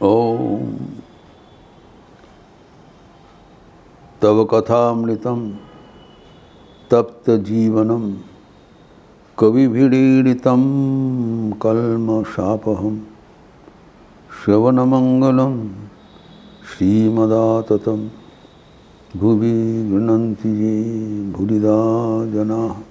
ओम तव कथामृतं तप्त जीवनम कविभिरीडितं कल्मषापहं श्रवणमंगलं श्रीमदाततं भुवि गृह्णन्ति ये भूरिदा जनाः।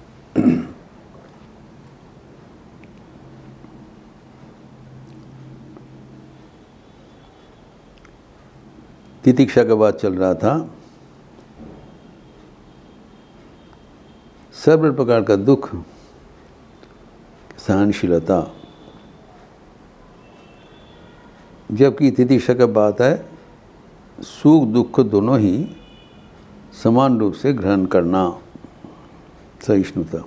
तितिक्षा का बात चल रहा था। सर्व प्रकार का दुख, सहनशीलता, जबकि तितिक्षा का बात है सुख दुख दोनों ही समान रूप से ग्रहण करना, सहिष्णुता,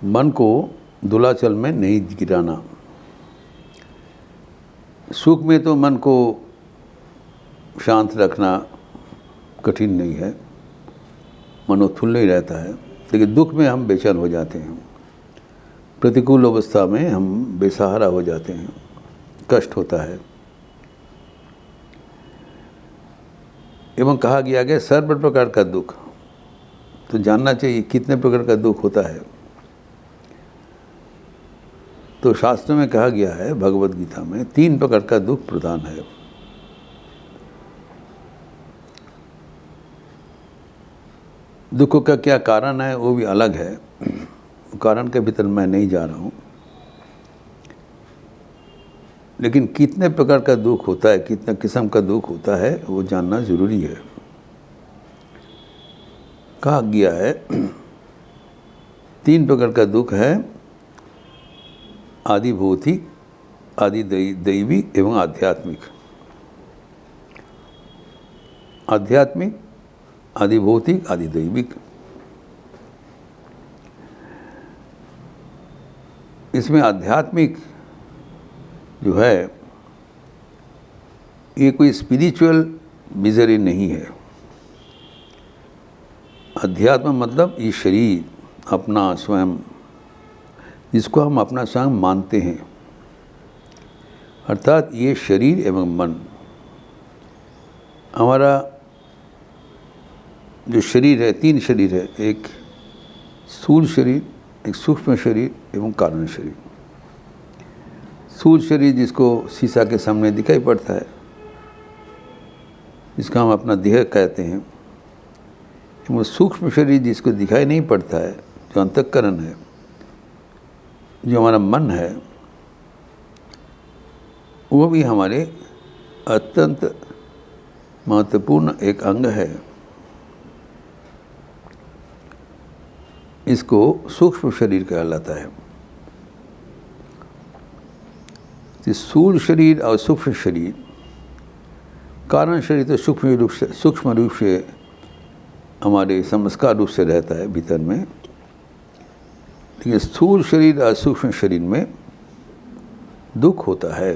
मन को दुलाचल में नहीं गिराना। सुख में तो मन को शांत रखना कठिन नहीं है, मनोत्फुल्ल ही रहता है, लेकिन दुख में हम बेचैन हो जाते हैं, प्रतिकूल अवस्था में हम बेसहारा हो जाते हैं, कष्ट होता है। एवं कहा गया कि सर्व प्रकार का दुख, तो जानना चाहिए कितने प्रकार का दुख होता है। तो शास्त्र में कहा गया है, भगवद गीता में 3 प्रकार का दुख प्रधान है। दुखों का क्या कारण है वो भी अलग है, कारण के भीतर मैं नहीं जा रहा हूँ, लेकिन कितने प्रकार का दुख होता है, कितने किस्म का दुख होता है वो जानना जरूरी है। कहा गया है 3 प्रकार का दुख है, आदि भौतिक, आदि दैवी एवं आध्यात्मिक। आध्यात्मिक, आदि भौतिक, आदि दैविक। इसमें आध्यात्मिक जो है ये कोई स्पिरिचुअल मिजरी नहीं है। अध्यात्म मतलब ये शरीर अपना स्वयं, जिसको हम अपना स्वयं मानते हैं, अर्थात ये शरीर एवं मन, हमारा जो शरीर है, 3 शरीर है, एक स्थूल शरीर, एक सूक्ष्म शरीर एवं कारण शरीर। स्थूल शरीर जिसको शीशा के सामने दिखाई पड़ता है, जिसका हम अपना देह कहते हैं, एवं सूक्ष्म शरीर जिसको दिखाई नहीं पड़ता है, जो अंतःकरण है, जो हमारा मन है, वो भी हमारे अत्यंत महत्वपूर्ण एक अंग है। इसको सूक्ष्म शरीर कहलाता है। स्थूल शरीर और सूक्ष्म शरीर, कारण शरीर तो सूक्ष्म रूप से हमारे संस्कार रूप से रहता है भीतर में, लेकिन स्थूल शरीर और सूक्ष्म शरीर में दुख होता है।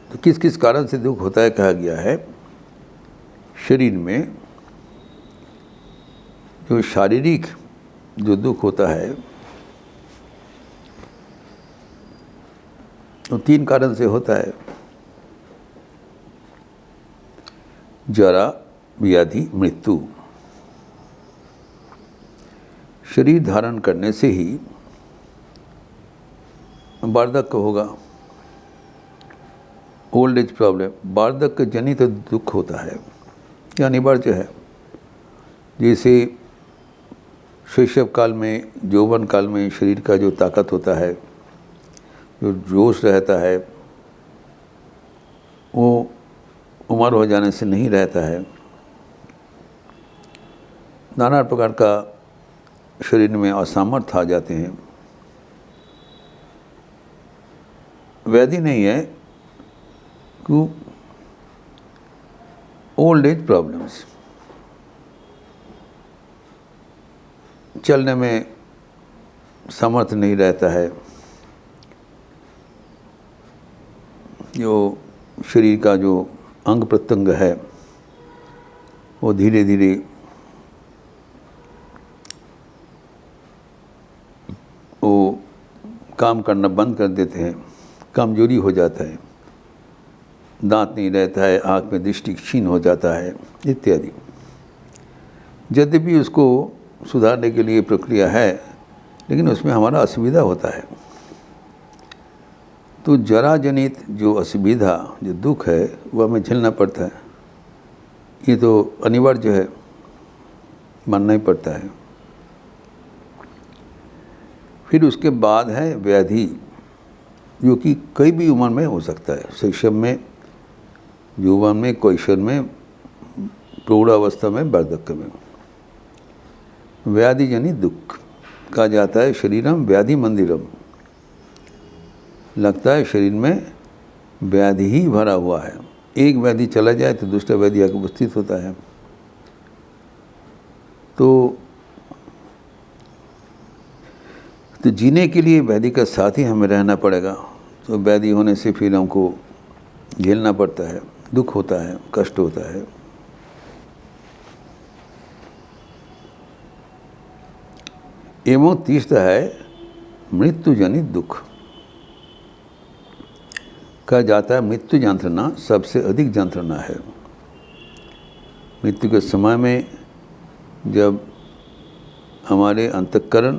तो किस किस कारण से दुख होता है कहा गया है। शरीर में जो शारीरिक जो दुख होता है वो 3 कारण से होता है। जरा, व्याधि, मृत्यु। शरीर धारण करने से ही वार्धक्य होगा, ओल्ड एज प्रॉब्लम, वार्धक्य जनित दुख होता है, यह अनिवार्य है। जैसे शैशव काल में, यौवन काल में शरीर का जो ताकत होता है, जो जोश रहता है, वो उम्र हो जाने से नहीं रहता है। नाना प्रकार का शरीर में असामर्थ्य आ जाते हैं। व्याधि नहीं है कि ओल्ड एज प्रॉब्लम्स, चलने में सामर्थ्य नहीं रहता है, जो शरीर का जो अंग प्रत्यंग है वो धीरे धीरे वो काम करना बंद कर देते हैं, कमजोरी हो जाता है, दांत नहीं रहता है, आँख में दृष्टि क्षीण हो जाता है इत्यादि। यद्यपि उसको सुधारने के लिए प्रक्रिया है, लेकिन उसमें हमारा असुविधा होता है। तो जरा जनित जो असुविधा, जो दुख है, वह हमें झेलना पड़ता है। ये तो अनिवार्य है, मानना ही पड़ता है। फिर उसके बाद है व्याधि, जो कि कई भी उम्र में हो सकता है, शैशव में, यौवन में, कैशोर में, प्रौढ़ावस्था में, वार्धक्य में। व्याधि जनित दुख कहा जाता है शरीरम व्याधि मंदिरम। लगता है शरीर में व्याधि ही भरा हुआ है, एक व्याधि चला जाए तो दूसरा व्याधि आकर उपस्थित होता है। तो जीने के लिए व्याधि का साथ ही हमें रहना पड़ेगा। तो व्याधि होने से फिर हमको झेलना पड़ता है, दुख होता है, कष्ट होता है। एवं तीसरा है मृत्यु जनित दुख। कहा जाता है मृत्यु यंत्रणा सबसे अधिक यंत्रणा है। मृत्यु के समय में जब हमारे अंतःकरण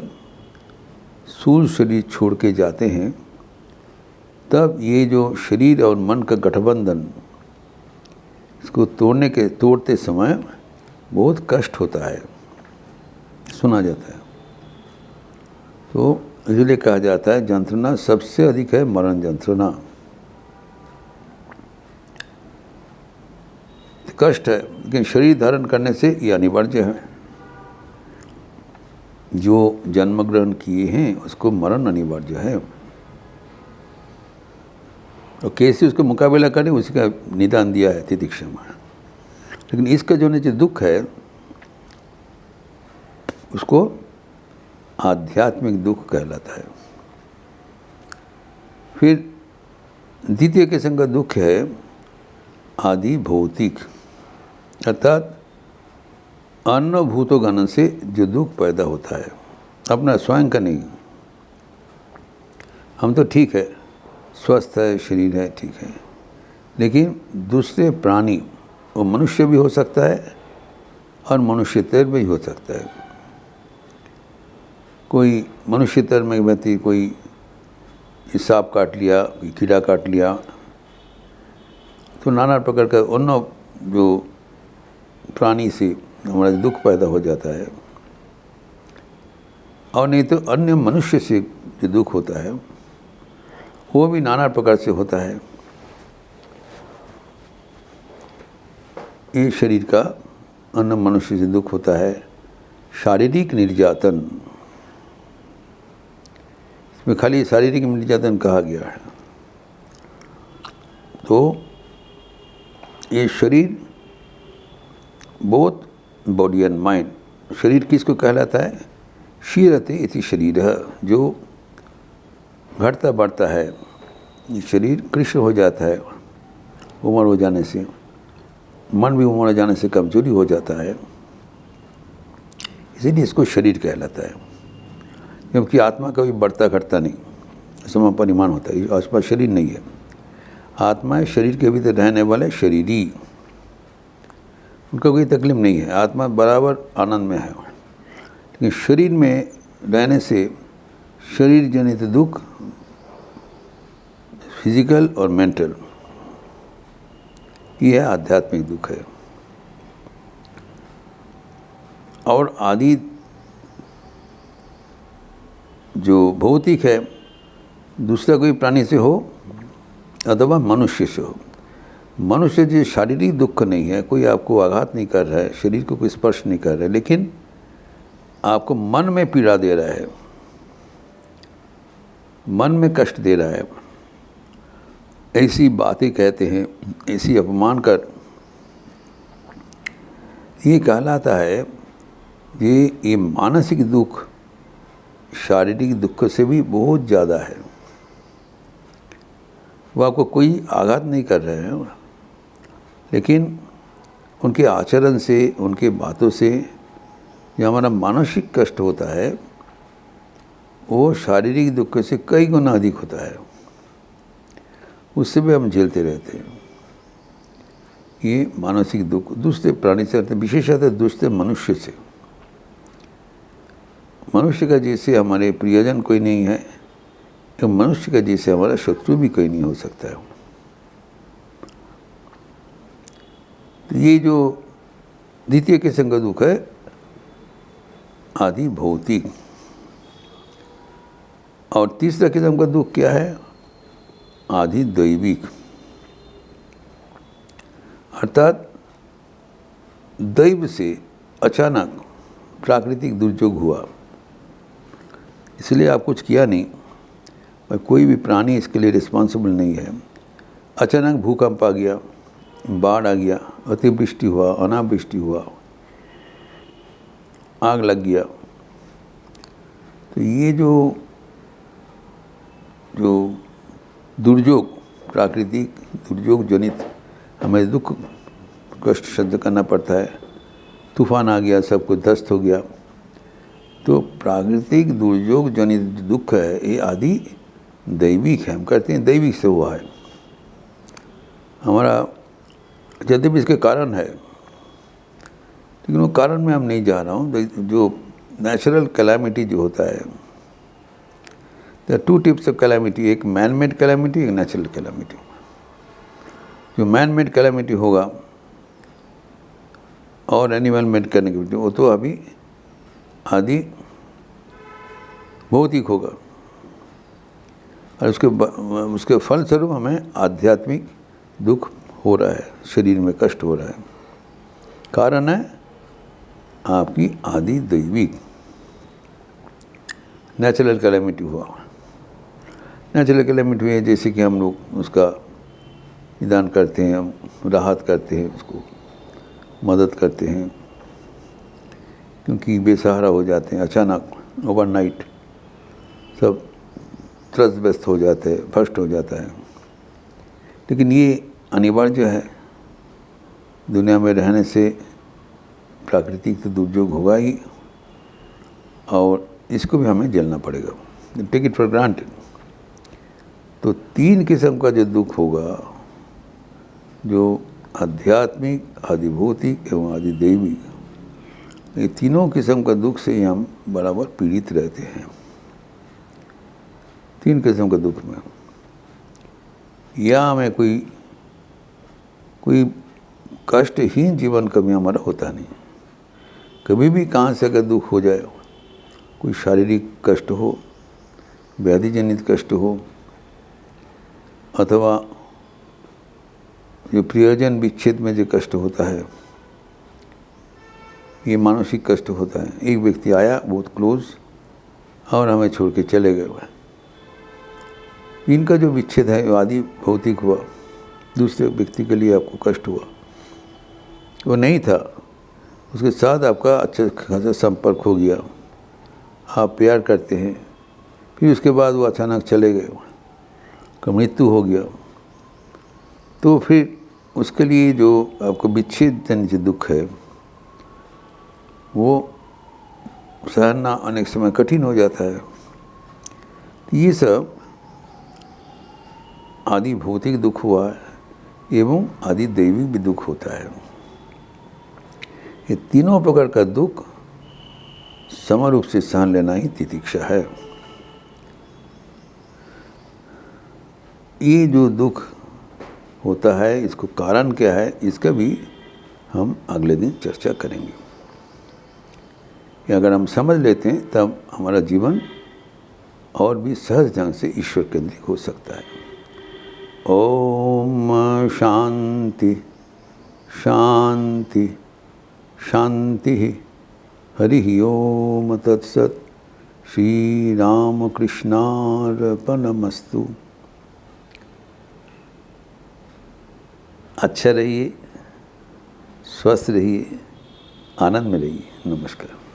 स्थूल शरीर छोड़ के जाते हैं, तब ये जो शरीर और मन का गठबंधन, इसको तोड़ते समय बहुत कष्ट होता है, सुना जाता है। तो इसलिए कहा जाता है यंत्रणा सबसे अधिक है मरण यंत्रणा। कष्ट है, लेकिन शरीर धारण करने से ये अनिवार्य है। जो जन्म ग्रहण किए हैं उसको मरण अनिवार्य है, और कैसे उसको मुकाबला करें उसी का निदान दिया है तितिक्षा में। लेकिन इसका जो नीचे दुख है उसको आध्यात्मिक दुख कहलाता है। फिर द्वितीय किस्म का दुख है आदि भौतिक, अर्थात अन्य भूतों गणन से जो दुख पैदा होता है, अपना स्वयं का नहीं। हम तो ठीक है, स्वस्थ है, शरीर है, ठीक है, लेकिन दूसरे प्राणी, वो मनुष्य भी हो सकता है और मनुष्यतर भी हो सकता है। कोई मनुष्यतर में व्यक्ति कोई सांप काट लिया, कोई कीड़ा काट लिया, तो नाना प्रकार का अन्य जो प्राणी से हमारा दुख पैदा हो जाता है। और नहीं तो अन्य मनुष्य से जो दुख होता है वो भी नाना प्रकार से होता है। ये शरीर का अन्य मनुष्य से दुख होता है। शारीरिक निर्यातन, इसमें खाली शारीरिक निर्यातन कहा गया है। तो ये शरीर, बोथ बॉडी एंड माइंड, शरीर किसको कहलाता है? क्षीरते इति शरीर, जो घटता बढ़ता है। शरीर कृष्ण हो जाता है उम्र हो जाने से, मन भी उम्र हो जाने से कमजोरी हो जाता है, इसीलिए इसको शरीर कहलाता है। क्योंकि आत्मा कभी बढ़ता घटता नहीं, सम परिमाण होता है। आत्मा शरीर नहीं है, आत्मा शरीर के भीतर रहने वाले शरीरी, उनका कोई तकलीफ नहीं है, आत्मा बराबर आनंद में है। लेकिन शरीर में रहने से शरीर जनित दुख, फिजिकल और मेंटल, ये आध्यात्मिक दुख है। और आदि जो भौतिक है, दूसरा कोई प्राणी से हो अथवा मनुष्य से हो। मनुष्य जो शारीरिक दुख नहीं है, कोई आपको आघात नहीं कर रहा है, शरीर को कोई स्पर्श नहीं कर रहा है, लेकिन आपको मन में पीड़ा दे रहा है, मन में कष्ट दे रहा है, ऐसी बातें कहते हैं, ऐसी अपमान कर, ये कहलाता है ये मानसिक दुख शारीरिक दुख से भी बहुत ज़्यादा है। वो आपको कोई आघात नहीं कर रहे हैं, लेकिन उनके आचरण से, उनके बातों से जो हमारा मानसिक कष्ट होता है, वो शारीरिक दुख से कई गुना अधिक होता है, उससे भी हम झेलते रहते हैं। ये मानसिक दुख दूसरे प्राणी से, विशेषतः दूसरे मनुष्य से। मनुष्य का जैसे हमारे प्रियजन कोई नहीं है, तो मनुष्य का जैसे हमारा शत्रु भी कोई नहीं हो सकता है। तो ये जो द्वितीय किस्म का दुख है आदि भौतिक, और तीसरा किस्म का दुख क्या है? आदि दैविक, अर्थात दैव से अचानक प्राकृतिक दुर्योग हुआ, इसलिए आप कुछ किया नहीं, और कोई भी प्राणी इसके लिए रिस्पॉन्सिबल नहीं है। अचानक भूकंप आ गया, बाढ़ आ गया, अतिवृष्टि हुआ, अनावृष्टि हुआ, आग लग गया, तो ये जो दुर्योग, प्राकृतिक दुर्योग जनित हमें दुख कष्ट सहन करना पड़ता है। तूफान आ गया, सब कुछ ध्वस्त हो गया, तो प्राकृतिक दुर्योग जनित दुख है ये आदि दैविक है। हम कहते हैं दैविक से हुआ है हमारा, यद्यपि इसके कारण है, लेकिन वो कारण में हम नहीं जा रहा हूँ। जो नेचुरल कैलामिटी जो होता है, there are two types of calamity, एक मैन मेड कैलामिटी, एक नेचुरल कैलामिटी। जो मैन मेड कैलामिटी होगा और एनिमल मेड कैलामिटी, वो तो अभी आदि भौतिक होगा, और उसके फलस्वरूप हमें आध्यात्मिक दुख हो रहा है, शरीर में कष्ट हो रहा है। कारण है आपकी आदि दैविक नेचुरल कैलामिटी हुआ। नेचुरल कैलामिटी हुई है जैसे कि हम लोग उसका निदान करते हैं, हम राहत करते हैं, उसको मदद करते हैं, क्योंकि बेसहारा हो जाते हैं। अचानक ओवरनाइट सब त्रस्त हो जाते हैं, भ्रष्ट हो जाता है। लेकिन ये अनिवार्य है, दुनिया में रहने से प्राकृतिक तो दुर्योग होगा ही, और इसको भी हमें झेलना पड़ेगा। Take it for granted. तो तीन किस्म का जो दुख होगा, जो आध्यात्मिक, आदि भौतिक एवं आदि दैविक, ये तीनों किस्म का दुख से ही हम बराबर पीड़ित रहते हैं। तीन किस्म का दुख में या हमें कोई कष्टहीन जीवन कभी हमारा होता नहीं। कभी भी कहाँ से अगर दुख हो जाए, कोई शारीरिक कष्ट हो, व्याधि जनित कष्ट हो, अथवा जो प्रियजन विच्छेद में जो कष्ट होता है, ये मानसिक कष्ट होता है। एक व्यक्ति आया बहुत क्लोज और हमें छोड़ के चले गए हुए, इनका जो विच्छेद है वो आदि भौतिक हुआ। दूसरे व्यक्ति के लिए आपको कष्ट हुआ, वो नहीं था, उसके साथ आपका अच्छा खासा संपर्क हो गया, आप प्यार करते हैं, फिर उसके बाद वो अचानक चले गए, का मृत्यु हो गया, तो फिर उसके लिए जो आपको विच्छेद जनित दुख है वो सहना अनेक समय कठिन हो जाता है। तो ये सब आदि भौतिक दुख हुआ एवं आदि दैविक भी दुख होता है। ये तीनों प्रकार का दुख सम रूप से सहन लेना ही तितिक्षा है। ये जो दुख होता है, इसको कारण क्या है, इसका भी हम अगले दिन चर्चा करेंगे। कि अगर हम समझ लेते हैं तब हमारा जीवन और भी सहज ढंग से ईश्वर केंद्रित हो सकता है। ओम शांति शांति शांति। हरि ओम तत्सत। श्री राम कृष्णार्पणमस्तु। अच्छा रहिए, स्वस्थ रहिए, आनंद में रहिए। नमस्कार।